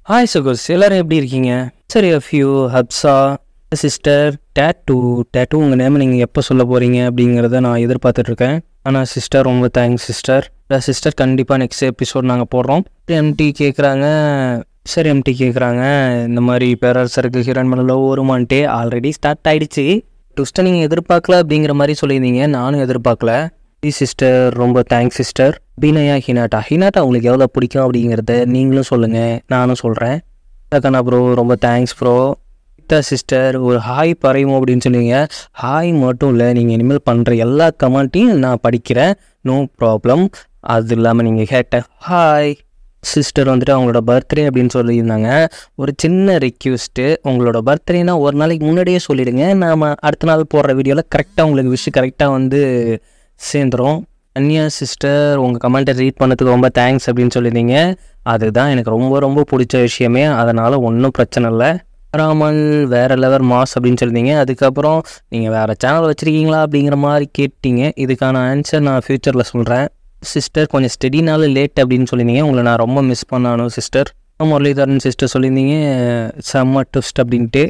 Hi சகோஸ், எல்லாரும் எப்படி இருக்கீங்க? சரி, ஹப்ஸா சிஸ்டர் டேட்டூ உங்கள் நேம் நீங்கள் எப்போ சொல்ல போகிறீங்க அப்படிங்கிறத நான் எதிர்பார்த்துட்ருக்கேன். ஆனால் சிஸ்டர் ரொம்ப தேங்க்ஸ் சிஸ்டர் கண்டிப்பாக நெக்ஸ்ட் எபிசோட் நாங்கள் போடுறோம். எம்டி கேட்குறாங்க, இந்த மாதிரி பேரரசருக்கு ஹீரோயின் மேலே லவ் வருமான்ட்டே ஆல்ரெடி ஸ்டார்ட் ஆகிடுச்சு. ட்விஸ்ட்டை நீங்கள் எதிர்பார்க்கல அப்படிங்கிற மாதிரி சொல்லியிருந்தீங்க, நானும் எதிர்பார்க்கல. சிஸ்டர் ரொம்ப தேங்க்ஸ் சிஸ்டர். பினயா ஹினாட்டா உங்களுக்கு எவ்வளோ பிடிக்கும் அப்படிங்கிறத நீங்களும் சொல்லுங்கள், நானும் சொல்கிறேன். கண்ணா ப்ரோ ரொம்ப தேங்க்ஸ் ப்ரோ. சிஸ்டர் ஒரு ஹாய் பறையும் அப்படின்னு சொல்லுவீங்க. ஹாய் மட்டும் இல்லை, நீங்கள் இனிமேல் பண்ணுற எல்லா கமெண்ட்டையும் நான் படிக்கிறேன், நோ ப்ராப்ளம். அது இல்லாமல் நீங்கள் கேட்ட ஹாய் சிஸ்டர் வந்துட்டு அவங்களோட பர்த்டே அப்படின்னு சொல்லியிருந்தாங்க. ஒரு சின்ன ரிக்வெஸ்ட்டு, உங்களோட பர்த்டேனா ஒரு நாளைக்கு முன்னாடியே சொல்லிவிடுங்க. நாம் அடுத்த நாள் போடுற வீடியோவில் கரெக்டாக உங்களுக்கு விஷயம் கரெக்டாக வந்து சேர்ந்துடும். அன்யா சிஸ்டர் உங்கள் கமெண்ட்டை ரீட் பண்ணதுக்கு ரொம்ப தேங்க்ஸ் அப்படின்னு சொல்லியிருந்தீங்க. அதுதான் எனக்கு ரொம்ப ரொம்ப பிடிச்ச விஷயமே, அதனால் ஒன்றும் பிரச்சனை இல்லை. ராமல் வேறு லெவல் மாஸ் அப்படின்னு சொல்லியிருந்தீங்க. அதுக்கப்புறம் நீங்கள் வேறு சேனல் வச்சுருக்கீங்களா அப்படிங்கிற மாதிரி கேட்டீங்க. இதுக்கான ஆன்சர் நான் ஃப்யூச்சரில் சொல்கிறேன். சிஸ்டர் கொஞ்சம் ஸ்டெடினாலும் லேட் அப்படின்னு சொல்லியிருந்தீங்க, உங்களை நான் ரொம்ப மிஸ் பண்ணானும் சிஸ்டர். முரளிதரன் சிஸ்டர் சொல்லியிருந்தீங்க செம்ம ட்விஸ்ட் அப்படின்ட்டு,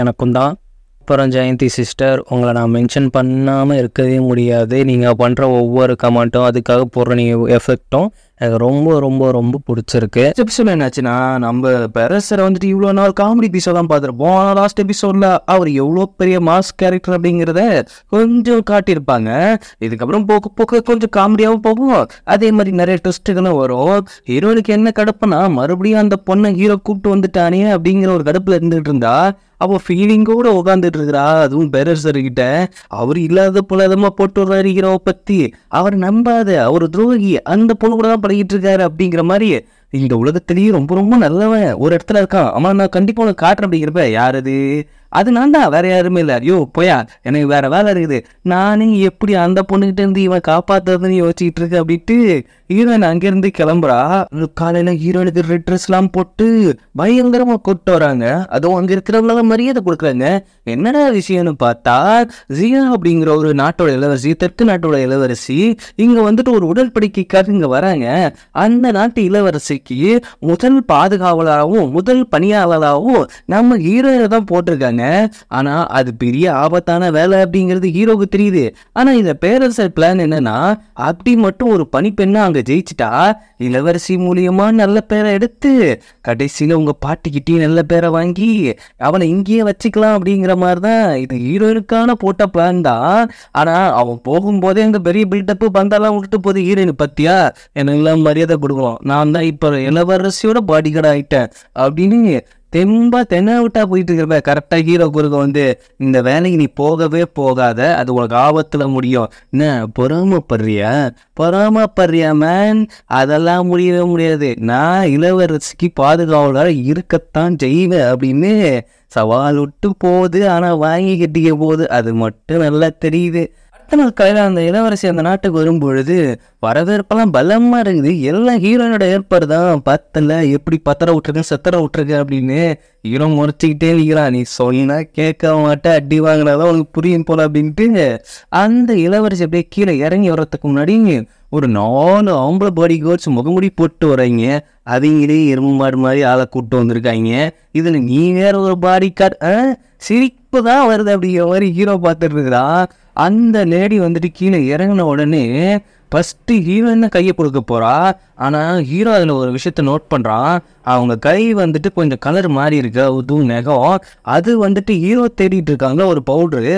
எனக்கும் தான். அப்புறம் ஜெயந்தி சிஸ்டர் உங்களை நான் மென்ஷன் பண்ணாமல் இருக்கவே முடியாது. நீங்கள் பண்ணுற ஒவ்வொரு கமெண்ட்டும் அதுக்காக போடுற நீங்கள் எஃபெக்டும் எனக்கு ரொம்ப ரொம்ப ரொம்ப பிடிச்சிருக்கு. எபிசோட் என்னாச்சுன்னா, நம்ம பெரசரை வந்துட்டு இவ்வளோ நாள் காமெடி எபிசோட் தான் பார்த்துருப்போம். ஆனால் லாஸ்ட் எபிசோடில் அவர் எவ்வளோ பெரிய மாஸ் கேரக்டர் அப்படிங்கிறத கொஞ்சம் காட்டியிருப்பாங்க. இதுக்கப்புறம் போக்க போக்க கொஞ்சம் காமெடியாகவும் போகும், அதே மாதிரி நிறைய ட்விஸ்ட்டுகளும் வரும். ஹீரோனுக்கு என்ன கடுப்புனா, மறுபடியும் அந்த பொண்ணை ஹீரோ கூப்பிட்டு வந்துட்டானே அப்படிங்கிற ஒரு கடுப்பில் இருந்துகிட்டு இருந்தா அப்போ ஃபீலிங்கோட உட்காந்துட்டு இருக்கிறா. அதுவும் பெரசர்கிட்ட அவர் இல்லாத புலதமாக போட்டு வர்றாரு ஹீரோவை பற்றி. அவர் நம்பாத, அவர் துரோகி, அந்த பொண்ணு கூட தான் பழகிட்டு இருக்காரு அப்படிங்கிற மாதிரி. இந்த உலகத்திலேயே ரொம்ப ரொம்ப நல்லவன் ஒரு இடத்துல இருக்கான், அவன் நான் கண்டிப்பாக உனக்கு காட்டுறேன் அப்படிங்கிறப்ப, யார் அது நான் தான், வேற யாருமே இல்லை. ஐயோ போயா, எனக்கு வேற வேலை இருக்குது, நானே எப்படி அந்த பொண்ணுகிட்ட இருந்து இவன் காப்பாத்துறதுன்னு யோசிச்சுட்டு இருக்கு அப்படின்ட்டு ஹீரோயின் அங்கேருந்து கிளம்புறா. காலையில் ஹீரோயினுக்கு ரெட் ட்ரெஸ்லாம் போட்டு பயங்கரமாக கூப்பிட்டு வராங்க. அதுவும் அங்கே இருக்கிறவங்கள மரியாதை கொடுக்குறாங்க. என்னடா விஷயம்னு பார்த்தா, ஜியா அப்படிங்கிற ஒரு நாட்டோட இளவரசி, தெற்கு நாட்டோட இளவரசி இங்கே வந்துட்டு ஒரு உடன்படிக்கைக்காக இங்கே வராங்க. அந்த நாட்டு இளவரசிக்கு முதல் பாதுகாவலராகவும் முதல் பணியாளராகவும் நம்ம ஹீரோயினை தான் போட்டிருக்காங்க. ஆனா அது பெரிய ஆபத்தான வேலை அப்படிங்கிறது ஹீரோக்கு தெரியுது. ஆனா இந்த பேரரசர் பிளான் என்னன்னா, அப்படி மட்டும் ஒரு பணிப்பெண்ணா அங்க ஜெயிச்சுட்டா இளவரசி மூலியமா நல்ல பேரை எடுத்து கடைசியில உங்க பாட்டிக்கிட்டே நல்ல பேரை வாங்கி அவனை இங்கேயே வச்சுக்கலாம் அப்படிங்கிற மாதிரிதான் இது ஹீரோயினுக்கான போட்ட பிளான் தான். ஆனா அவன் போகும்போதே அங்க பெரிய பில்டப்பு பந்தெல்லாம் விட்டுட்டு போது ஹீரோயின் பத்தியா எனக்கெல்லாம் மரியாதை கொடுக்கணும், நான் தான் இப்ப இளவரசியோட பாடி கார்டு ஆயிட்டேன் அப்படின்னு தெம்பா தென்ன விட்டா போயிட்டு இருக்கிறப்ப கரெக்டாக ஹீரோ குறுக்க வந்து, இந்த வேலைக்கு நீ போகவே போகாத, அது உனக்கு ஆபத்தில் முடியும். என்ன பொறாமப்படுறியா மேன்? அதெல்லாம் முடியவே முடியாது, நான் இளவரசிக்கு பாதுகாவலராக இருக்கத்தான் செய்வேன் அப்படின்னு சவால் விட்டு போகுது. ஆனால் வாங்கி கட்டிக்க போகுது, அது மட்டும் நல்லா தெரியுது. அடுத்த நாள் காலையில் அந்த இளவரசி அந்த நாட்டுக்கு வரும்பொழுது வரவேற்பெல்லாம் பலமாக இருக்குது. எல்லாம் ஹீரோனோட ஏற்பாடு தான். பத்தல எப்படி பத்திர விட்டுருக்கேன் செத்தர விட்டுருக்கேன் அப்படின்னு ஹீரோ முறைச்சிக்கிட்டே இருக்கிறான். நீ சொன்னா கேட்க மாட்டேன், அடி வாங்கினாதான் உனக்கு புரியும் போல அப்படின்ட்டு அந்த இளவரசி அப்படியே கீழே இறங்கி வர்றதுக்கு முன்னாடி ஒரு 4 ஆம்பளை பாடி கார்ட்ஸ் முகமுடி போட்டு வர்றாங்க. அவங்களே எறும்பு மாடு மாதிரி ஆளை கூப்பிட்டு வந்திருக்காங்க. இதில் நீ வேற ஒரு பாடி கார்டு, சிரிப்பு தான் வருது அப்படிங்கிற மாதிரி ஹீரோ பார்த்துட்டு இருக்கிறான். அந்த லேடி வந்துட்டு கீழே இறங்கின உடனே ஃபஸ்ட்டு ஹீரோயினை கையை கொடுக்க போகிறா. ஆனால் ஹீரோ அதில் ஒரு விஷயத்த நோட் பண்ணுறான். அவங்க கை வந்துட்டு கொஞ்சம் கலர் மாறி இருக்கு, அதுவும் நகம். அது வந்துட்டு ஹீரோ தேடிட்டு இருக்காங்க ஒரு பவுட்ரு,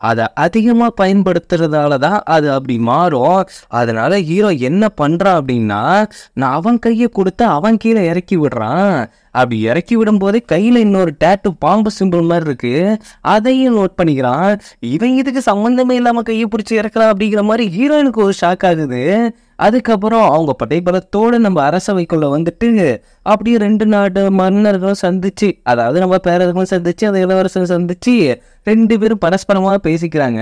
அதை அதிகமாக பயன்படுத்துறதால தான் அது அப்படி மாறும். அதனால ஹீரோ என்ன பண்ணுறான் அப்படின்னா, நான் அவன் கையை கொடுத்து அவன் கீழே இறக்கி விடுறான். அப்படி இறக்கி விடும் போதே கையில் இன்னொரு டேட்டு பாம்பு சிம்பிள் மாதிரி இருக்கு, அதையும் நோட் பண்ணிக்கிறான். இவன் இதுக்கு சம்மந்தமே இல்லாமல் கையை பிடிச்சி இறக்கலாம் அப்படிங்கிற மாதிரி ஹீரோயினுக்கு ஒரு ஷாக் ஆகுது. அதுக்கப்புறம் அவங்க படைபலத்தோடு நம்ம அரசவைக்குள்ள வந்துட்டு அப்படியே 2 நாட்டு மன்னர்களும் சந்திச்சு, அதாவது நம்ம பேரர்களும் சந்திச்சு அந்த இளவரசன் சந்திச்சு 2 பேரும் பரஸ்பரமாக பேசிக்கிறாங்க.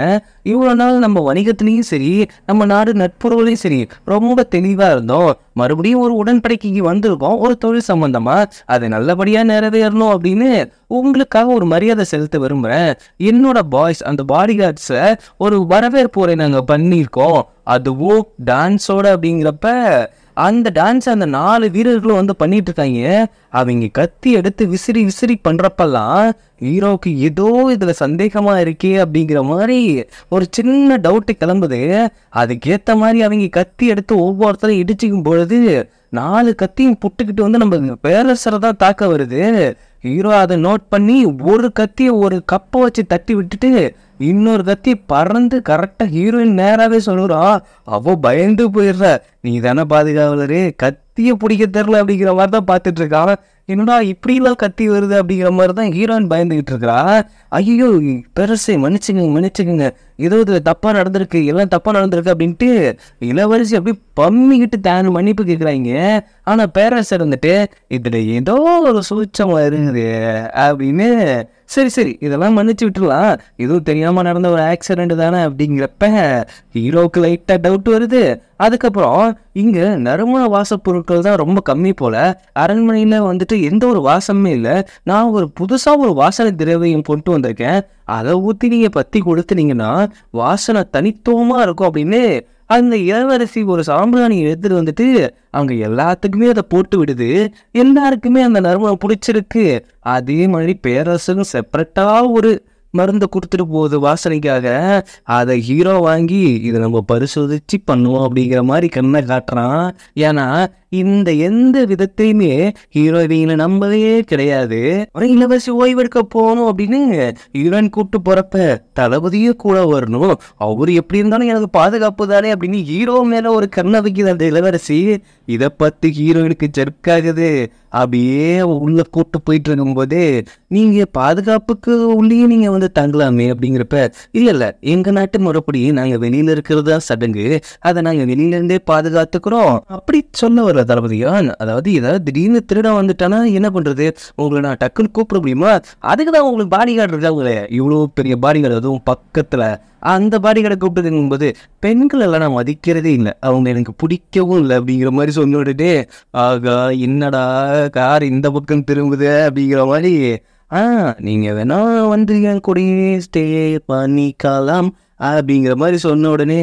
இவ்வளோ நாள் நம்ம வணிகத்துலேயும் சரி நம்ம நாடு நட்புறவுலையும் சரி ரொம்ப தெளிவாக இருந்தோம். மறுபடியும் ஒரு உடன்படிக்கைக்கு வந்திருக்கோம் ஒரு தொழில் சம்பந்தமாக, அது நல்லபடியாக நிறைவேறணும் அப்படின்னு உங்களுக்காக ஒரு மரியாதை செலுத்த விரும்புகிறேன். என்னோட பாய்ஸ் அந்த பாடி கார்ட்ஸை ஒரு வரவேற்புரை நாங்கள் பண்ணியிருக்கோம், அதுவும் டான்ஸோட அப்படிங்கிறப்ப அந்த டான்ஸ் அந்த 4 வீரர்களும் வந்து பண்ணிட்டு இருக்காங்க. அவங்க கத்தி எடுத்து விசிறி விசிறி பண்றப்பெல்லாம் ஹீரோவுக்கு ஏதோ இதுல சந்தேகமா இருக்கே அப்படிங்கிற மாதிரி ஒரு சின்ன டவுட்டு கிளம்புது. அதுக்கேத்த மாதிரி அவங்க கத்தி எடுத்து ஒவ்வொருத்தரும் இடிச்சுக்கும் பொழுது 4 கத்தியும் புட்டுக்கிட்டு வந்து நம்ம பேரரசரை தான் தாக்க வருது. ஹீரோ அதை நோட் பண்ணி ஒரு கத்தியை ஒரு கப்பை வச்சு தட்டி விட்டுட்டு இன்னொரு கத்தி பறந்து கரெக்டா ஹீரோயின் நேராவே சொல்லுறான். அவ பயந்து போயிடுற, நீ தானே பாதுகாவலரு, கத்திய பிடிக்க தெரியல அப்படிங்கிற மாதிரி தான் பார்த்துட்டு இருக்கான். என்னடா இப்படிலாம் கத்தி வருது அப்படிங்கிற மாதிரி தான் ஹீரோயின் பயந்துகிட்டு இருக்கிறா. ஐயோ பெருசே மன்னிச்சுக்கோங்க ஏதோ இதுல தப்பா நடந்திருக்கு, எல்லாம் தப்பா நடந்திருக்கு அப்படின்ட்டு இளவரசி அப்படி பம்மிக்கிட்டு தான் மன்னிப்பு கேட்குறாங்க. ஆனா பேரரசர் வந்துட்டு இதுல ஏதோ ஒரு சூச்சமா இருக்குது அப்படின்னு சரி இதெல்லாம் மன்னிச்சு விட்டுலாம், எதுவும் தெரியாம நடந்த ஒரு ஆக்சிடென்ட் தானே அப்படிங்கிறப்ப ஹீரோவுக்கு லைட்டா டவுட் வருது. அதுக்கப்புறம் இங்க நறுமண வாசப் பொருட்கள் தான் ரொம்ப கம்மி போல, அரண்மனையில வந்துட்டு எந்த ஒரு வாசமே இல்லை, நான் ஒரு புதுசா ஒரு வாசனை திரவியம் கொண்டு வந்திருக்கேன், அதை ஊற்றி நீங்க பத்தி கொடுத்துனீங்கன்னா வாசனை தனித்துவமா இருக்கும் அப்படின்னு அந்த இளவரசி ஒரு சாம்பிராணி எடுத்துட்டு வந்துட்டு அவங்க எல்லாத்துக்குமே அதை போட்டு விடுது. எல்லாருக்குமே அந்த நறுமணம் பிடிச்சிருக்கு. அதே மாதிரி பேரரசரும் செப்பரேட்டா ஒரு மருந்து கொடுத்துட்டு போகுது வாசனைக்காக. அதை ஹீரோ வாங்கி இதை நம்ம பரிசோதிச்சு பண்ணுவோம் அப்படிங்கிற மாதிரி கண்ணை காட்டுறான். ஏன்னா இந்த எந்த விதத்தையுமே ஹீரோ இவங்களை நம்பவே கிடையாது. ஒரு இளவரசி ஓய்வெடுக்க போகணும் அப்படின்னு ஹீரோயின் கூப்பிட்டு போறப்ப தளபதியும் கூட வரணும், அவரு எப்படி இருந்தாலும் எனக்கு பாதுகாப்பு தானே அப்படின்னு ஹீரோ மேல ஒரு கண்ணை வைக்குது அந்த இளவரசி. இதை பத்தி ஹீரோயினுக்கு ஜெர்க்காகுது. அப்படியே உள்ள கூட்டு போயிட்டு இருக்கும் போது நீங்க பாதுகாப்புக்கு உள்ளே நீங்க வந்து தங்கலாமே அப்படிங்கிறப்ப இல்ல எங்க நாட்டு முறைப்படி நாங்க வெளியில இருக்கிறதா சடங்கு, அதை நாங்க வெளியில இருந்தே பாதுகாத்துக்கிறோம் அப்படி சொல்ல வர தளபதியான். அதாவது ஏதாவது திடீர்னு திருட வந்துட்டானா என்ன பண்றது, உங்களை நான் டக்குன்னு கூப்பிட முடியுமா, அதுக்குதான் உங்களுக்கு பாடி கார்டு இருக்காங்களே, இவ்வளவு பெரிய பாடி கார்டு, அதுவும் பக்கத்துல அந்த பாடி கார்டை கூப்பிட்டு போது பெண்கள் எல்லாம் நான் மதிக்கிறதே இல்லை, அவங்க எனக்கு பிடிக்கவும் இல்லை அப்படிங்கிற மாதிரி சொன்னிட்டு ஆகா என்னடா கார் இந்த பக்கம் திரும்புது அப்படிங்கிற மாதிரி நீங்க வேணா வந்து என் கூடயே ஸ்டே பண்ணிக்கலாம் அப்படிங்கிற மாதிரி சொன்ன உடனே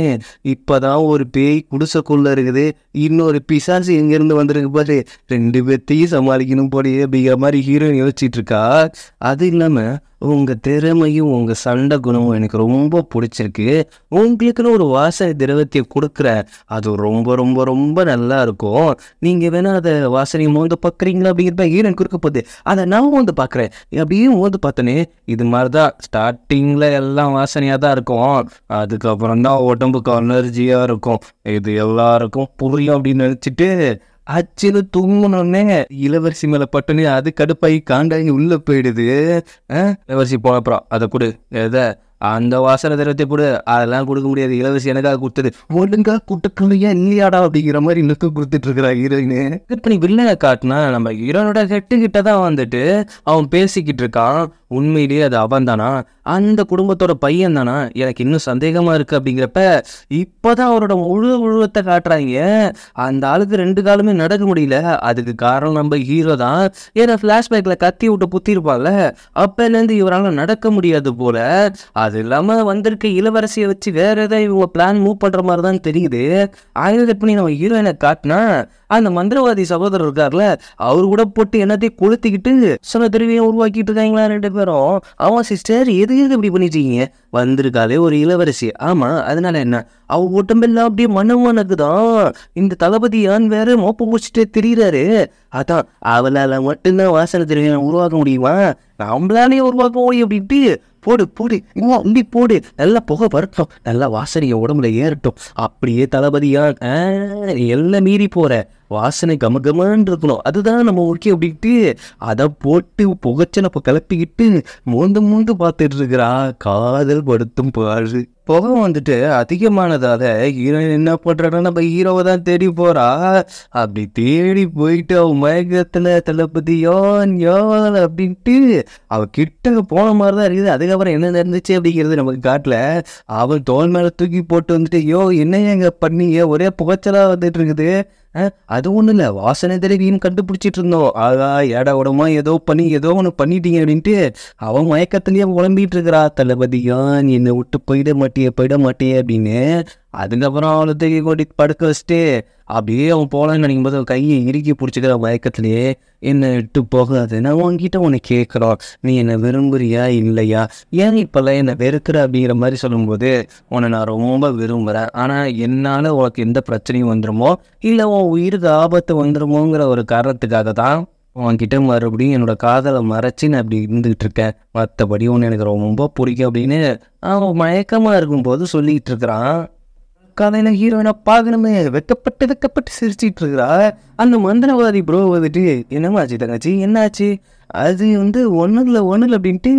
இப்பதான் ஒரு பேய் குடிசைக்குள்ள இருக்குது, இன்னொரு பிசாசு எங்கிருந்து வந்திருக்கு பாரு, 2 பேர்த்தையும் சமாளிக்கணும் போலயே அப்படிங்கிற மாதிரி ஹீரோயின் யோசிச்சுட்டு இருக்கா. அது இல்லாம உங்க திறமையும் உங்க சண்டை குணமும் எனக்கு ரொம்ப பிடிச்சிருக்கு, உங்களுக்குன்னு ஒரு வாசனை திரவத்தை கொடுக்குற, அது ரொம்ப ரொம்ப ரொம்ப நல்லா இருக்கும், நீங்க வேணா அதை வாசனையை மோந்து பார்க்குறீங்களா அப்படிங்கிறப்ப ஹீரோயின் கொடுக்க போகுது. அதை நான் மோந்து பார்க்குறேன். அப்படியே மோந்து பார்த்தனே இது மாதிரிதான் ஸ்டார்டிங்ல எல்லாம் வாசனையா தான் இருக்கும், அதுக்கப்புறம் தான் உடம்புக்கு அலர்ஜியா இருக்கும், இது எல்லாருக்கும் புரியும் அப்படின்னு நினைச்சிட்டு அச்சின்னு தூங்கணுன்னே இளவரசி மேல பட்டுனே அது கடுப்பாகி காண்டாங்கி உள்ள போயிடுது. இளவரசி போனப்புறம் அதை கொடு, எதை அந்த வாசனை திரவத்தை போடு, அதெல்லாம் கொடுக்க முடியாது, இளவரசி எனக்காக கொடுத்தது, ஒழுங்கா கூட்டுக்கலையா இல்லையாடா அப்படிங்கிற மாதிரி லுக்கு கொடுத்துட்டு இருக்கிறா ஹீரோயினு. பண்ணி வில்லனை காட்டினா நம்ம ஹீரோனோட கிட்ட தான் வந்துட்டு அவன் பேசிக்கிட்டு இருக்கான். உண்மையிலேயே அது அவன் தானா, அந்த குடும்பத்தோட பையன் தானா, எனக்கு இன்னும் சந்தேகமா இருக்கு அப்படிங்கிறப்ப இப்பதான் அவரோட முழு உருவத்தை காட்டுறாங்க. அந்த ஆளுக்கு 2 காலமே நடக்க முடியல, அதுக்கு காரணம் நம்ம ஹீரோ தான். ஏன்னா பிளாஷ்பேக்ல கத்தி விட்டு புத்திருப்பாங்கல்ல, அப்பலேருந்து இவரால் நடக்க முடியாது போல. அது இல்லாம வந்திருக்க இளவரசியை வச்சு வேற ஏதாவது இவங்க பிளான் மூவ் பண்ற மாதிரி தான் தெரியுது. ஆயுத பண்ணி நம்ம ஹீரோயினை காட்டினா அந்த மந்திரவாதி சகோதரர் இருக்கார்ல, அவரு கூட போட்டு என்னத்தையும் கொளுத்திக்கிட்டு சில திருவியும் உருவாக்கிட்டு இருக்காங்களா 2 பேரும். அவன் சிஸ்டர் எதுக்கு இப்படி பண்ணிட்டீங்க, வந்திருக்காளே ஒரு இளவரசி, ஆமா அதனால என்ன, அவ உடம்பெல்லாம் அப்படியே மனமானதுதான், இந்த தளபதியான் வேற மோப்ப முடிச்சுட்டு திரியிறாரு, அதான் அவளால மட்டும்தான் வாசனை திருவியம் உருவாக்க முடியுமா, நம்மளாலே உருவாக்க முடியும் அப்படின்ட்டு போடு அள்ளி போடு, நல்லா புகை வரட்டும், நல்லா வாசனைய உடம்புல ஏறட்டும், அப்படியே தளபதியான் எல்லாம் மீறி போற வாசனை கமகமான்னு இருக்கணும், அதுதான் நம்ம ஓகே அப்படின்ட்டு அதை போட்டு புகைச்சலப்ப கிளப்பிக்கிட்டு மோந்து பார்த்துட்டு இருக்கிறா. காதல் படுத்தும் பாரு. புகை வந்துட்டு அதிகமானதால ஹீரோயின் என்ன பண்றான்னா நம்ம ஹீரோவை தான் தேடி போறா. அப்படி தேடி போயிட்டு அவன் மயக்கத்துல தளபதி யான் அப்படின்ட்டு அவ கிட்ட போன மாதிரிதான் இருக்குது. அதுக்கப்புறம் என்ன நடந்துச்சு அப்படிங்கிறது நமக்கு காட்டல. அவன் தோல் மேல தூக்கி போட்டு வந்துட்டு என்ன எங்க பண்ணீங்க, ஒரே புகைச்சலா வந்துட்டு இருக்குது, அது ஒன்றும் இல்லை வாசனை திரவியம் கண்டுபிடிச்சிட்டு இருந்தோம், ஆகா ஏடா உடமா ஏதோ ஒன்று பண்ணிட்டீங்க அப்படின்ட்டு அவன் மயக்கத்திலேயே குழம்பிட்டு இருக்கிறா. தளபதியான் என்னை விட்டு போயிட மாட்டியே அப்படின்னு அதுக்கப்புறம் அவளை தூக்கி கொட்டி படுக்க வச்சுட்டு அப்படியே அவன் போகலான்னு நினைக்கும் போது கையை இறுக்கி பிடிச்சிக்கிற மயக்கத்திலேயே என்னை விட்டு போகாது, நான் உன்கிட்ட உன்னை கேட்குறோம், நீ என்னை விரும்புறியா இல்லையா, ஏன் இப்போல்லாம் என்னை வெறுக்கிற அப்படிங்கிற மாதிரி சொல்லும்போது, உன்னை நான் ரொம்ப விரும்புகிறேன், ஆனால் என்னால் உனக்கு எந்த பிரச்சனையும் வந்துடுமோ இல்லை உன் உயிருக்கு ஆபத்து வந்துடுமோங்கிற ஒரு காரணத்துக்காக தான் உன்கிட்ட மறுபடியும் என்னோட காதலை மறைச்சி நான் இப்படி இருந்துகிட்டு இருக்கேன், மற்றபடி ஒன்று எனக்கு ரொம்ப பிடிக்கும் அப்படின்னு அவன் மயக்கமாக இருக்கும்போது சொல்லிகிட்டு இருக்கிறான். கதையில ஹீரோயினை பார்க்கணுமே வெக்கப்பட்டு சிரிச்சிட்டு இருக்கிறா. அந்த மந்திரவாதி ப்ரோ வந்துட்டு என்னமாச்சு தங்கச்சி என்னாச்சு, அது ஒன்றும் அப்படின்ட்டு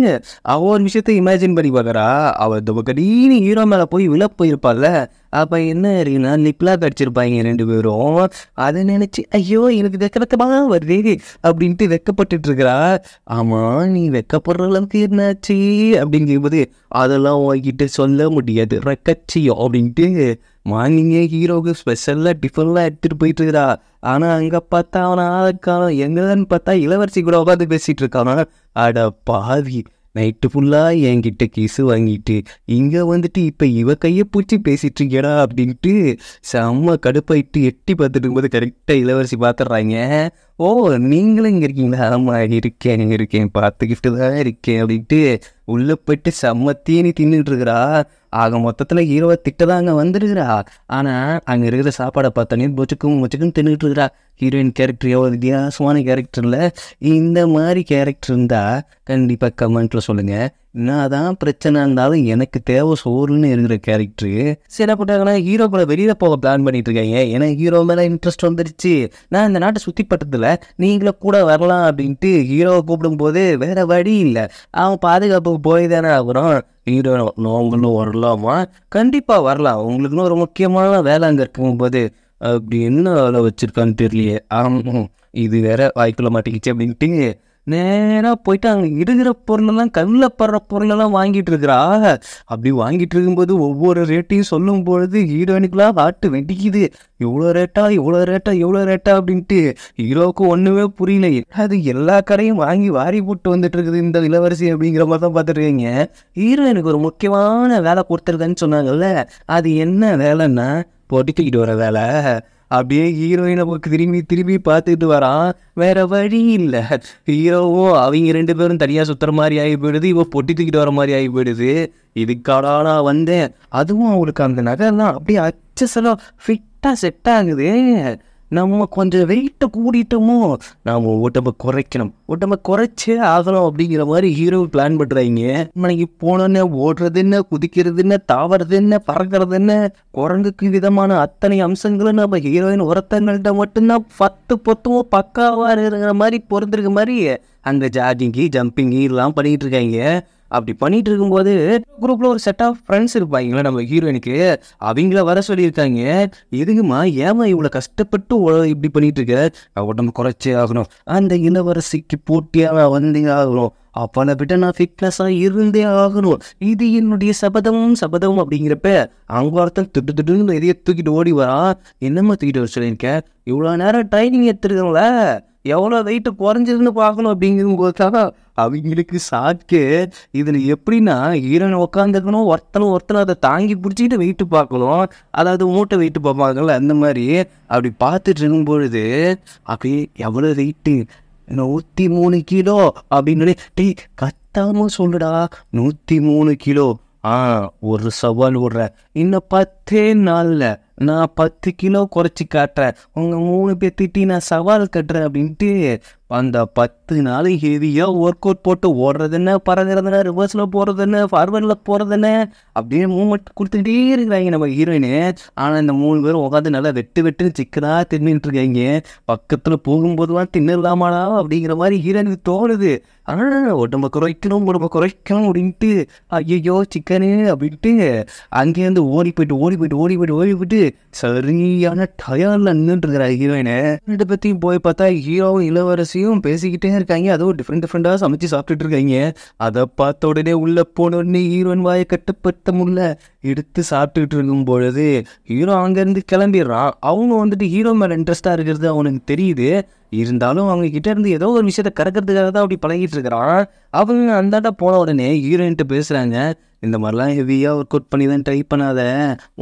அவள் ஒரு விஷயத்த இமேஜின் பண்ணி பார்க்குறா. அவள் திடீர்னு ஹீரோ மேலே போய் விழ போயிருப்பாள்ல, அப்போ என்ன இருக்குன்னா லிப்லாக் அடிச்சிருப்பாங்க 2 பேரும். அதை நினச்சி ஐயோ எனக்கு வெக்கமாக வருது அப்படின்ட்டு வெக்கப்பட்டு இருக்கிறா. ஆமாம் நீ வெக்கப்படுற அளவுக்கு என்னாச்சு அப்படின்னு கேட்கும்போது, அதெல்லாம் உங்ககிட்ட சொல்ல முடியாது ரெக்கச்சியம் அப்படின்ட்டு மார்னிங்கே ஹீரோவுக்கு ஸ்பெஷலாக டிஃபன்லாம் எடுத்துகிட்டு போயிட்டு இருக்கிறா. ஆனால் அங்கே பார்த்தா அவனை ஆளுக்கான எங்கன்னு பார்த்தா இளவரசி கூட உட்காந்து பேசிகிட்டு இருக்கானா. அட பாவி, நைட்டு ஃபுல்லாக என்கிட்ட கிசு வாங்கிட்டு இங்கே வந்துட்டு இப்போ இவ கையை பூச்சி பேசிகிட்டு இருக்கேடா அப்படின்ட்டு செம்ம கடுப்பாயிட்டு எட்டி பார்த்துட்டு இருக்கும்போது கரெக்டாக இளவரசி பார்த்துட்றாங்க. ஓ நீங்களும் இங்கே இருக்கீங்களா, ஆமாம் இருக்கேன் பார்த்துக்கிட்டு தான் இருக்கேன் அப்படின்ட்டு உள்ளே போயிட்டு செம்ம தீனி தின்னுட்டு இருக்கிறா. ஆக மொத்தத்தில் ஹீரோவை திட்டதான் அங்கே வந்துருக்குறா. ஆனால் அங்கே இருக்கிற சாப்பாடை பார்த்தோன்னே மொச்சுக்கும் தின்னுட்டு இருக்கிறா. ஹீரோயின் கேரக்டர் எவ்வளோ வித்தியாசமான கேரக்டரில் இந்த மாதிரி கேரக்டர் இருந்தால் கண்டிப்பாக கமெண்ட்டில் சொல்லுங்கள். என்னதான் பிரச்சனை இருந்தாலும் எனக்கு தேவை சோறுன்னு இருக்கிற கேரக்டரு. சரி என்ன பண்ணுறாங்கன்னா ஹீரோ கூட வெளியில் போக பிளான் பண்ணிட்டு இருக்காங்க. ஏன்னா ஹீரோ மேலே இன்ட்ரெஸ்ட் வந்துருச்சு. நான் இந்த நாட்டை சுற்றி பட்டதில் நீங்களும் கூட வரலாம் அப்படின்ட்டு ஹீரோவை கூப்பிடும்போது வேறு வழி இல்லை, அவன் பாதுகாப்புக்கு போய் தானே ஆகுறோம். ஹீரோ நாங்களும் வரலாமா, கண்டிப்பாக வரலாம், உங்களுக்குன்னு ஒரு முக்கியமான வேலை அங்கே இருக்கும்போது அப்படி என்ன வேலை வச்சுருக்கான்னு தெரியலையே. ஆமாம் இது வேற வாய்க்குள்ள மாட்டிக்கிச்சு அப்படின்ட்டு நேராக போயிட்டு அங்கே இருக்கிற பொருளெல்லாம் கண்ணில் படுற பொருளெல்லாம் வாங்கிட்டு இருக்கிறா. அப்படி வாங்கிட்டு இருக்கும்போது ஒவ்வொரு ரேட்டையும் சொல்லும் பொழுது ஹீரோயினுக்குலாம் ஹார்ட்டு வெடிக்குது. இவ்வளோ ரேட்டா அப்படின்ட்டு ஹீரோவுக்கு ஒன்றுமே புரியல. அது எல்லா கடையும் வாங்கி வாரி போட்டு வந்துட்டு இருக்குது இந்த இளவரசி அப்படிங்கிற மாதிரி தான் பார்த்துட்டு இருக்கீங்க. ஹீரோயினுக்கு ஒரு முக்கியமான வேலை கொடுத்துருக்கேன்னு சொன்னாங்கல்ல, அது என்ன வேலைன்னா பொட்டிக்கிட்டு வர வேலை. அப்படியே ஹீரோயினை திரும்பி பார்த்துக்கிட்டு வரான். வேற வழி இல்லை, ஹீரோவும் அவங்க 2 பேரும் தனியாக சுற்றுற மாதிரி ஆகி போயிடுது, இவன் பொட்டி தூக்கிட்டு வர மாதிரி ஆகி போயிடுது. இதுக்காடா நான் வந்தேன். அதுவும் அவளுக்கு அந்த நகைலாம் அப்படியே அச்சசலாம் ஃபிட்டாக செட் ஆகுது. நம்ம கொஞ்சம் வெயிட்டை கூடிட்டோமோ, நாம் உடம்பை குறைச்சே ஆகணும் அப்படிங்கிற மாதிரி ஹீரோ பிளான் பண்ணுறாங்க. இன்னைக்கு போனோன்னே ஓடுறது என்ன, குதிக்கிறது என்ன, தாவறது என்ன, பறக்கிறது என்ன, குரங்குக்கு விதமான அத்தனை அம்சங்களும் நம்ம ஹீரோயின் ஒருத்தங்கள்ட்ட மட்டும்தான் 10 பொத்தும் பக்காவாக இருக்கிற மாதிரி பொறுத்திருக்க மாதிரி அங்கே ஜாகிங்கு ஜம்பிங்கு இதெல்லாம் பண்ணிகிட்டு இருக்காங்க. அப்படி பண்ணிட்டு இருக்கும்போது குரூப்பில் ஒரு செட் ஆஃப் ஃப்ரெண்ட்ஸ் இருப்பாங்களே நம்ம ஹீரோயினுக்கு, அவங்கள வர சொல்லியிருக்காங்க. எதுக்குமா ஏமா இவ்வளோ கஷ்டப்பட்டு இப்படி பண்ணிட்டு இருக்க, உடம்பு குறைச்சே ஆகணும், அந்த இளவரசிக்கு போட்டியாக வந்தே ஆகணும், அப்பனை விட்ட நான் ஃபிட்னஸாக இருந்தே ஆகணும், இது என்னுடைய சபதம் அப்படிங்கிறப்ப அங்கே ஒருத்தன் திட்டுன்னு எதைய தூக்கிட்டு ஓடி வரான். என்னம்மா தூக்கிட்டு வர சொல்லியிருக்கேன், இவ்வளோ நேரம் ட்ரைனிங் எடுத்துருக்கோம்ல, எவ்வளோ வெயிட்டு குறைஞ்சதுன்னு பார்க்கணும் அப்படிங்கும்போது தான் அவங்களுக்கு சாக்கு. இதில் எப்படின்னா ஹீரோயின் உட்காந்துருக்கணும், ஒருத்தனை அதை தாங்கி பிடிச்சிக்கிட்டு வெயிட்டு பார்க்கணும், அதாவது மூட்டை வெயிட்டு பார்ப்பாங்கல்ல அந்த மாதிரி. அப்படி பார்த்துட்டு இருக்கும்பொழுது அப்படியே எவ்வளோ வெயிட்டு 103 கிலோ அப்படின்னு டேய் கத்தாமல் சொல்லுடா, 103 கிலோ. ஒரு சவால் விடுறேன், இன்னும் 10 நாளில் நான் 10 கிலோ குறைச்சி காட்டுறேன், உங்கள் 3 பேர் திட்டி நான் சவால் கட்டுறேன் அப்படின்ட்டு அந்த 10 நாள் ஹெவியாக ஒர்க் அவுட் போட்டு ஓடுறது என்ன, பறகுறது என்ன, ரிவர்ஸில் போகிறது என்ன, ஃபார்வர்டில் போகிறது என்ன, அப்படியே மூமெண்ட் கொடுத்துக்கிட்டே இருக்கிறாங்க நம்ம ஹீரோயினு. ஆனால் இந்த 3 பேரும் உட்காந்து நல்லா வெட்டுன்னு சிக்கனாக தின்னுட்டு இருக்காங்க. பக்கத்தில் போகும்போதுலாம் தின்னுடலாமாடா அப்படிங்கிற மாதிரி ஹீரோயினுக்கு தோணுது. ஆனால் உடம்பை குறைக்கணும் அப்படின்ட்டு ஐயோ சிக்கனு அப்படின்ட்டு அங்கேருந்து ஓடி போயிட்டு சரியான டயர்ல நின்றுட்டு இருக்கிற ஹீரோயினை 2 பற்றியும் போய் பார்த்தா ஹீரோவும் இளவரசி வரிசையும் பேசிக்கிட்டே இருக்காங்க. அதுவும் டிஃப்ரெண்ட்டாக சமைச்சு சாப்பிட்டுட்டு இருக்காங்க. அதை பார்த்த உடனே உள்ளே போன உடனே ஹீரோயின் வாயை கட்டுப்படுத்த முடியல. எடுத்து சாப்பிட்டுக்கிட்டு இருக்கும் பொழுது ஹீரோ அங்கேருந்து கிளம்பிடுறான். அவங்க வந்துட்டு ஹீரோ மேலே இன்ட்ரெஸ்டாக இருக்கிறது அவனுக்கு தெரியுது. இருந்தாலும் அவங்க கிட்ட இருந்து ஏதோ ஒரு விஷயத்த கறக்கிறதுக்காக தான் அப்படி பழகிட்டு இருக்கிறான். அவங்க அந்தாண்ட போன உடனே ஹீரோயின்ட்டு பேசுகிறாங்க, இந்த மாதிரிலாம் ஹெவியாக ஒர்க் அவுட் பண்ணி தான் ட்ரை பண்ணாத,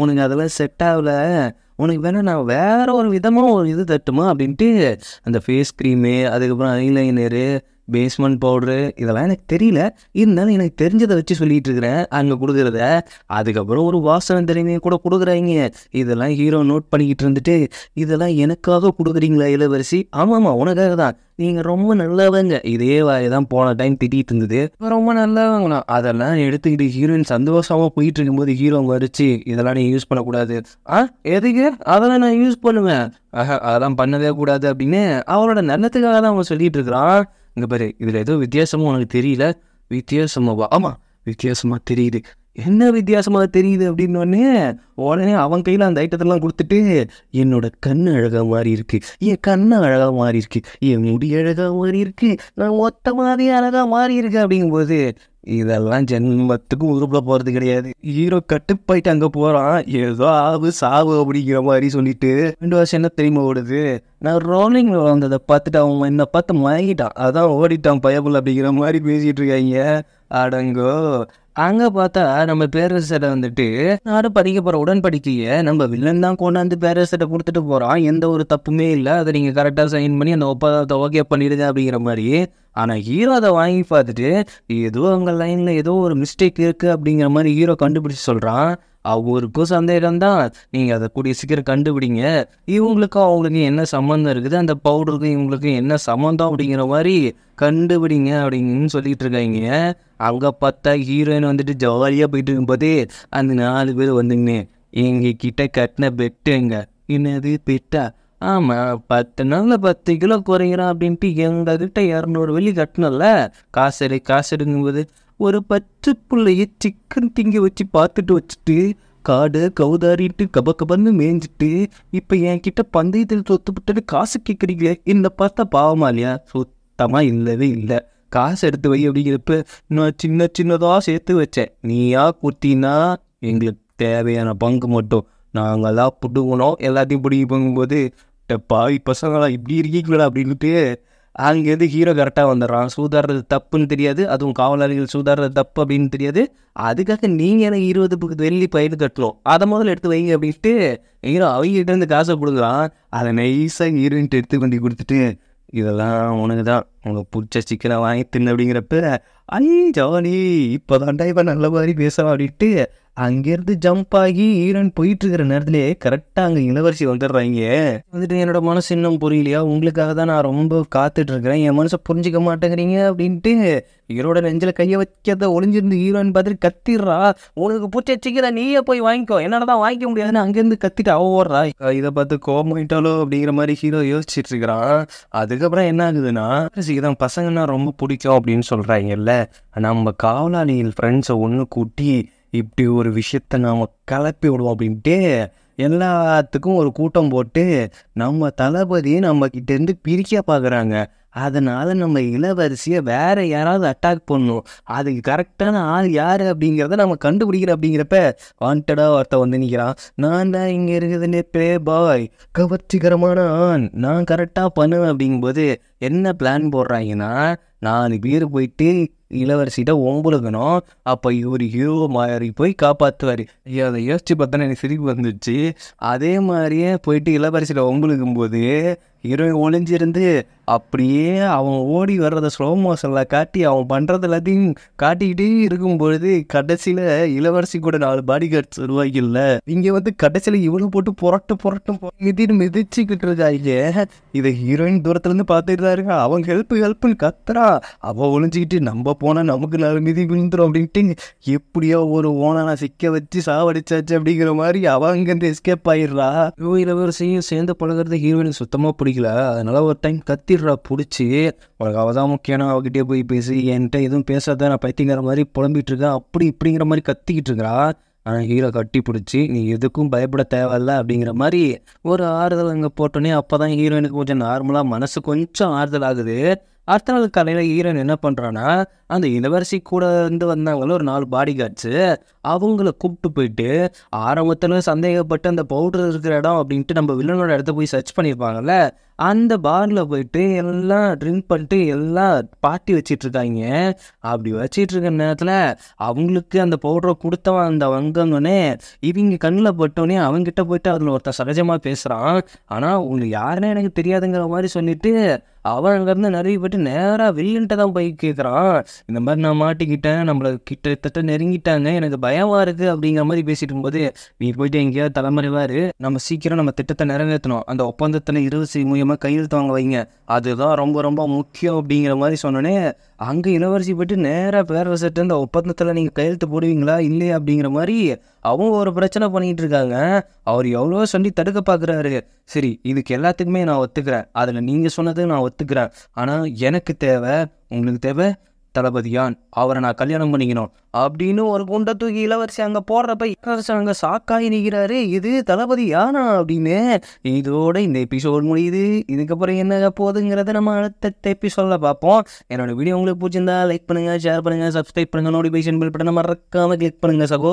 உனக்கு அதெல்லாம் செட் ஆகல, உனக்கு வேணா நான் வேற ஒரு விதமாக ஒரு இது தட்டுமா அப்படின்ட்டு அந்த ஃபேஸ் க்ரீமு, அதுக்கப்புறம் ஐலைனரு, பேஸ்மெண்ட் பவுட்ரு இதெல்லாம் எனக்கு தெரியல, இருந்தாலும் எனக்கு தெரிஞ்சதை வச்சு சொல்லிகிட்டு இருக்கிறேன் அங்கே கொடுக்குறத. அதுக்கப்புறம் ஒரு வாசனை திறமையை கூட கொடுக்குறாங்க. இதெல்லாம் ஹீரோ நோட் பண்ணிக்கிட்டு இருந்துட்டு, இதெல்லாம் எனக்காக கொடுக்குறீங்களா இளவரசி? ஆமாம்மா உனக்காக தான், நீங்கள் ரொம்ப நல்லவங்க. இதே வாயை தான் போன டைம் திட்டிகிட்டு இருந்தது, ரொம்ப நல்லவங்களாம். அதெல்லாம் எடுத்துக்கிட்டு ஹீரோயின் சந்தோஷமாக போயிட்டு இருக்கும்போது ஹீரோ வரிச்சு, இதெல்லாம் நீ யூஸ் பண்ணக்கூடாது. எதுக்கு? அதெல்லாம் நான் யூஸ் பண்ணுவேன், அதெல்லாம் பண்ணவே கூடாது அப்படின்னு அவளோட நல்லத்துக்காக தான் அவன் சொல்லிட்டு இருக்கிறான். இங்கே பாரு, இதில் ஏதோ வித்தியாசமும் உனக்கு தெரியல. வித்தியாசமாவா? ஆமாம் வித்தியாசமாக தெரியுது. என்ன வித்தியாசமாக தெரியுது அப்படின்னோடனே உடனே அவன் கையில் அந்த ஐட்டத்தெல்லாம் கொடுத்துட்டு, என்னோட கண்ணு அழகாக மாறி இருக்கு, என் கண்ணு அழகாக மாறி இருக்கு, என் முடி அழகாக மாறி இருக்கு, நான் மொத்தமாகவே அழகாக மாறி இருக்கேன் அப்படிங்கும்போது இதெல்லாம் ஜென்மத்துக்கும் உருப்பட போகிறது கிடையாது. ஹீரோ கட்டுப்பாயிட்டு அங்கே போகிறான். ஏதோ ஆவு சாவு அப்படிங்கிற மாதிரி சொல்லிட்டு 2 வருஷம் என்ன தெரியுமா ஓடுது, நான் ரோலிங்கில் வந்ததை பார்த்துட்டு அவன் என்னை பார்த்து மயங்கிட்டான், அதான் ஓடிட்டான் பயபுல் அப்படிங்கிற மாதிரி பேசிகிட்டு இருக்காங்க. அடங்கோ. அங்கே பார்த்தா நம்ம பேரரசரை வந்துட்டு நாடு படிக்க போகிற உடன்படிக்கையை நம்ம வில்லன் தான் கொண்டாந்து பேரரசரை கொடுத்துட்டு போகிறான். எந்த ஒரு தப்புமே இல்லை, அதை நீங்கள் கரெக்டாக சைன் பண்ணி அந்த ஒப்பந்தத்தை ஓகே பண்ணிடுங்க அப்படிங்கிற மாதிரி. ஆனால் ஹீரோ அதை வாங்கி பார்த்துட்டு ஏதோ அவங்க லைனில் ஏதோ ஒரு மிஸ்டேக் இருக்குது அப்படிங்கிற மாதிரி ஹீரோ கண்டுபிடிச்சி சொல்கிறான். அவருக்கும் சந்தேகம் தான், நீங்கள் அதை கூடிய சீக்கிரம் கண்டுபிடிங்க, இவங்களுக்கும் அவங்களுக்கும் என்ன சம்மந்தம் இருக்குது, அந்த பவுடருக்கும் இவங்களுக்கும் என்ன சம்மந்தம் அப்படிங்கிற மாதிரி கண்டுபிடிங்க அப்படின்னு சொல்லிட்டு இருக்காங்க. அங்கே பார்த்தா ஹீரோயின் வந்துட்டு ஜாலியாக போயிட்டு இருக்கும்போதே அந்த 4 பேர் வந்துங்கண்ணே, எங்கள் கிட்ட கட்டின பெட்டு எங்க? என்னது பெட்டா? ஆமாம், 10 நாளில் 10 கிலோ குறைகிறான் அப்படின்ட்டு எங்கள் கிட்ட 200 வெள்ளி கட்டணும்ல, காசு எடுங்கும்போது ஒரு 10 பிள்ளைய சிக்கன் திங்க வச்சு பார்த்துட்டு வச்சுட்டு காடை கவுதாரிட்டு கபன்னு மேய்ஞ்சிட்டு இப்போ என்கிட்ட பந்தயத்தில் தொத்துப்பட்டு காசு கேட்குறீங்க, என்னை பார்த்தா பாவமா இல்லையா? சுத்தமாக இல்லவே இல்லை. காசு எடுத்து வை அப்படிங்கிறப்ப நான் சின்னதாக சேர்த்து வச்சேன், நீயா குத்தினா எங்களுக்கு தேவையான பங்கு மட்டும் நாங்களாம் பிடுங்கணும், எல்லாத்தையும் பிடிங்கி போகும்போது பாவி பசங்களா இப்படி இருக்கீங்களா அப்படின்ட்டு அங்கேருந்து ஹீரோ கரெக்டாக வந்துடுறான். சூதாடுறது தப்புன்னு தெரியாது, அதுவும் காவலாளிகள் சூதாடுறது தப்பு அப்படின்னு தெரியாது, அதுக்காக நீங்கள் எனக்கு 20 வெள்ளி பயிர் கட்டணும், அதை முதல்ல எடுத்து வைங்க அப்படின்ட்டு ஹீரோ அவங்ககிட்ட இருந்து காசை கொடுக்குறான். அதை நைஸாக ஹீரோயின்ட்டு எடுத்து கொண்டு கொடுத்துட்டு, இதெல்லாம் உனக்கு தான், உனக்கு பிடிச்ச சிக்கனை வாங்கி தின்னு அப்படிங்கிறப்ப ஜாலி, இப்போ தாண்டா இவன் நல்ல மாதிரி பேசலாம் அப்படின்ட்டு அங்கேருந்து ஜம்ப் ஆகி ஹீரோயின் போயிட்டு இருக்கிற நேரத்திலே கரெக்டாக அங்கே இளவரசி வந்துடுறாங்க. வந்துட்டு என்னோட மனசு இன்னும் புரியலையா, உங்களுக்காக தான் நான் ரொம்ப காத்துட்டு இருக்கிறேன், என் மனசை புரிஞ்சிக்க மாட்டேங்கிறீங்க அப்படின்ட்டு ஹீரோட நெஞ்சில் கையை வைக்கிறத ஒளிஞ்சிருந்து ஹீரோயின் பார்த்துட்டு கத்திடுறா, உனக்கு பிடிச்ச சிக்கனை நீயே போய் வாங்கிக்கோ, என்னால் தான் வாங்கிக்க முடியாதுன்னு அங்கேருந்து கத்திட்டு அவ ஓடுறா. இதை பார்த்து கோமாயிட்டாலோ அப்படிங்கிற மாதிரி ஹீரோ யோசிச்சுட்டு இருக்கிறான். அதுக்கப்புறம் என்ன ஆகுதுன்னா, தான் பசங்கன்னா ரொம்ப பிடிக்கும் அப்படின்னு சொல்கிறாங்கல்ல, நம்ம காவலாளிகள் ஃப்ரெண்ட்ஸை ஒன்று கூட்டி இப்படி ஒரு விஷயத்த நாம் கிளப்பி விடுவோம் அப்படின்ட்டு எல்லாத்துக்கும் ஒரு கூட்டம் போட்டு நம்ம தளபதியை நம்ம கிட்டேருந்து பிரிக்க பார்க்குறாங்க. அதனால் நம்ம இளவரசியை வேறு யாராவது அட்டாக் பண்ணணும், அதுக்கு கரெக்டான ஆள் யார் அப்படிங்கிறத நம்ம கண்டுபிடிக்கிற அப்படிங்கிறப்ப வாண்டடாக ஒருத்த வந்து நிற்கிறான். நான் தான் இங்கே இருக்குதுன்னு ப்ளே பாய், கவர்ச்சிகரமான ஆண், நான் கரெக்டாக பண்ணுவேன் அப்படிங்கும்போது என்ன பிளான் போடுறாங்கன்னா, 4 பேர் போயிட்டு இளவரசிகிட்ட ஒம்புழுக்கணும், அப்போ இவர் ஹீரோ மாதிரி போய் காப்பாற்றுவார். அதை யோசிச்சு பார்த்தோன்னா எனக்கு சிரிப்பு வந்துச்சு. அதே மாதிரியே போயிட்டு இளவரசியில் ஒம்புழுக்கும் போது ஹீரோயின் ஒளிஞ்சிருந்து அப்படியே அவன் ஓடி வர்றதை ஸ்லோ மோஷனில் காட்டி அவன் பண்ணுறது எல்லாத்தையும் காட்டிக்கிட்டே இருக்கும்பொழுது கடைசியில் இளவரசி கூட 4 பாடி கார்ட்ஸ் வருவாங்கல்ல, இங்கே வந்து கடைசியில் இவனை போட்டு புரட்டும் மிதிச்சுக்கிட்டு இருக்காங்க. இதை ஹீரோயின் தூரத்துலேருந்து பார்த்துட்டு தான் இருக்கா. அவங்க ஹெல்ப்புன்னு கத்துறா, அவள் ஒளிஞ்சிக்கிட்டு நம்ம போனால் நமக்கு 4 மிதி விழுந்துடும் அப்படின்ட்டு எப்படியோ ஒரு ஓனானா சிக்க வச்சு சாவடிச்சாச்சு அப்படிங்கிற மாதிரி அவன் அங்கேருந்து எஸ்கேப் ஆயிடுறா. இளவரசியும் சேர்ந்து பழகிறது ஹீரோயினுக்கு சுத்தமாக பிடிக்கல. அதனால ஒரு டைம் கத்திடுறா பிடிச்சி, உனக்கு அவள் தான் முக்கியம், அவகிட்டே போய் பேசி என்கிட்ட எதுவும் பேசாத, நான் பைத்தியங்கிற மாதிரி புலம்பிட்டு இருக்கேன் அப்படி இப்படிங்கிற மாதிரி கத்திக்கிட்டு இருக்கிறா. ஆனால் ஹீரோ கட்டி பிடிச்சி நீ எதுக்கும் பயப்பட தேவையில்ல அப்படிங்கிற மாதிரி ஒரு ஆறுதல் அங்கே போட்டோன்னே அப்போ தான் ஹீரோயினுக்கு கொஞ்சம் நார்மலாக மனசு கொஞ்சம் ஆறுதல் ஆகுது. அடுத்த நாள் காலையில் ஹீரோயின் என்ன பண்ணுறான்னா, அந்த இளவரசி கூட இருந்து வந்தாங்களோ ஒரு 4 பாடி கார்ட்ஸு, அவங்கள கூப்பிட்டு போயிட்டு ஆரம்பத்தில் சந்தேகப்பட்டு அந்த பவுடர் இருக்கிற இடம் அப்படின்ட்டு நம்ம வில்லனோட இடத்த போய் சர்ச் பண்ணியிருப்பாங்கல்ல, அந்த பாரில் போயிட்டு எல்லாம் ட்ரிங்க் பண்ணிட்டு எல்லாம் பார்ட்டி வச்சிட்ருக்காங்க. அப்படி வச்சிட்ருக்க நேரத்தில் அவங்களுக்கு அந்த பவுடரை கொடுத்தவன் அந்த வந்தோடனே இவங்க கண்ணில் பட்டோடனே அவங்ககிட்ட போயிட்டு அதில் ஒருத்தன் சகஜமாக பேசுகிறான். ஆனால் உங்களுக்கு யாருன்னே எனக்கு தெரியாதுங்கிற மாதிரி சொல்லிட்டு அவன் அங்கேருந்து நிறைய போய்ட்டு நேராக வில்லன்ட்ட தான் போய் கேட்குறான். இந்த மாதிரி நான் மாட்டிக்கிட்டேன், நம்மளை கிட்டத்தட்ட நெருங்கிட்டாங்க, எனக்கு பயமாக இருக்குது அப்படிங்கிற மாதிரி பேசிட்டு இருக்கும்போது, நீ போயிட்டு எங்கேயாவது தலைமறைவாரு, நம்ம சீக்கிரம் நம்ம திட்டத்தை நிறைவேற்றணும், அந்த ஒப்பந்தத்தில் இளவரசி மூலியமாக கையெழுத்து வாங்க வைங்க, அதுதான் ரொம்ப ரொம்ப முக்கியம் அப்படிங்கிற மாதிரி சொன்னோன்னே அங்கே இளவரசி போய்ட்டு நேராக பேரரசர்கிட்ட இந்த ஒப்பந்தத்தில் நீங்கள் கையெழுத்து போடுவீங்களா இல்லையா அப்படிங்கிற மாதிரி அவங்க ஒரு பிரச்சனை பண்ணிகிட்டு இருக்காங்க. அவர் எவ்வளோ சொல்லி தடுக்க பார்க்குறாரு. சரி, இதுக்கு எல்லாத்துக்குமே நான் ஒத்துக்கிறேன், அதில் நீங்கள் சொன்னது நான் ஒத்துக்கிறேன், ஆனால் எனக்கு தேவை, உங்களுக்கு தேவை தளபதியான், அவரை நான் கல்யாணம் பண்ணிக்கணும் அப்படின்னு ஒரு குண்டை தூக்கி இளவரசி அங்கே போடுறப்ப இளவரசி அங்கே சாக்காகி நிற்கிறாரு. இது தளபதி யானா அப்படின்னு. இதோட இந்த எபிசோட் முடியுது. இதுக்கப்புறம் என்ன போகுதுங்கிறத நம்ம அடுத்த எபிசோடில் பார்ப்போம். என்னோட வீடியோ உங்களுக்கு பிடிச்சிருந்தா லைக் பண்ணுங்கள், ஷேர் பண்ணுங்கள், சப்ஸ்கிரைப் பண்ணுங்கள், நோட்டிஃபிகேஷன் பெல் பட்டனை மறக்காமல் கிளிக் பண்ணுங்கள் சகோ.